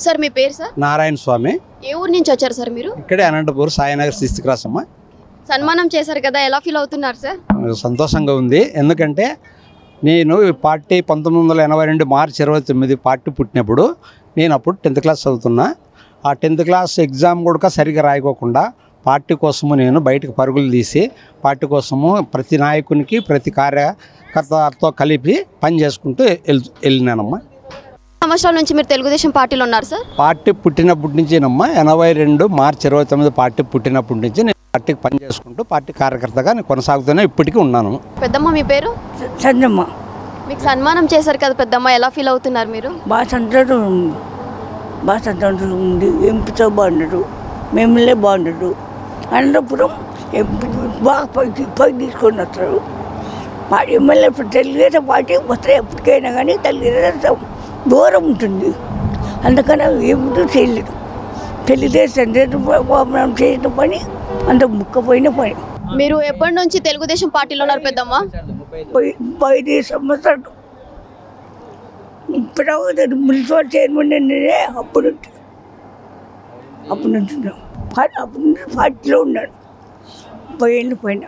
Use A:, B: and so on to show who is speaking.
A: Sir మీ పేరు sir?
B: Narayana స్వామి.
A: ఏ ఊరు నుంచి వచ్చారు సార్ మీరు?
B: ఇక్కడే అనంతపూర్ సాయినగర్ 6th క్లాస్ అమ్మ.
A: సన్మానం చేశారు కదా, ఎలా ఫీల్ అవుతున్నారు సార్?
B: సంతోషంగా ఉంది. ఎందుకంటే నేను ఈ పార్టీ 1982 మార్చి 29 పార్టీ పుట్టినప్పుడు నేను అప్పుడు 10th క్లాస్ చదువుతున్నా. ఆ 10th క్లాస్ ఎగ్జామ్ కూడా సరిగ్గా రాయకోకుండా పార్టీ కోసము నేను బయటకు పరుగులు తీసి పార్టీ కోసము ప్రతి నాయకునికి ప్రతి కార్యకర్తతో కలిపి పని చేసుకుంటూ వెళ్ళినానమ్మా.
A: సంవత్సరాల నుంచి మీరు తెలుగుదేశం పార్టీలో ఉన్నారు సార్?
B: పార్టీ పుట్టినప్పటి నుంచేనమ్మా. 82 మార్చి 29 పార్టీ పుట్టినప్పటి నుంచి నేను పార్టీకి పని చేసుకుంటూ పార్టీ కార్యకర్తగా నేను కొనసాగుతూనే ఇప్పటికీ ఉన్నాను.
A: పెద్దమ్మ మీ పేరు?
C: చంద్రమ్మ.
A: మీకు సన్మానం చేశారు కదా పెద్దమ్మ, ఎలా ఫీల్ అవుతున్నారు మీరు?
C: బాగా సంతోషం ఉంది. ఎంపీతో బాగున్నాడు, మేములే బాగున్నాడు. అనంతపురం ఎంపీ బాగా పైకి తీసుకొని వస్తారు. ఎమ్మెల్యే తెలుగుదేశం పార్టీ వస్తే ఎప్పటికైనా కానీ తెలుగుదేశం దూరం ఉంటుంది. అందుకని ఏమిటో చేయలేదు. తెలుగుదేశం చేసిన పని అంత ముక్కపోయిన పని.
A: మీరు ఎప్పటి నుంచి తెలుగుదేశం పార్టీలో ఉన్నారు పెద్దమ్మ?
C: 5 సంవత్సరాలు. ఇప్పుడు మున్సిపల్ చైర్మన్ అప్పుడు నుంచి పార్టీలో ఉన్నాడు. 5 ఏళ్ళు పైన.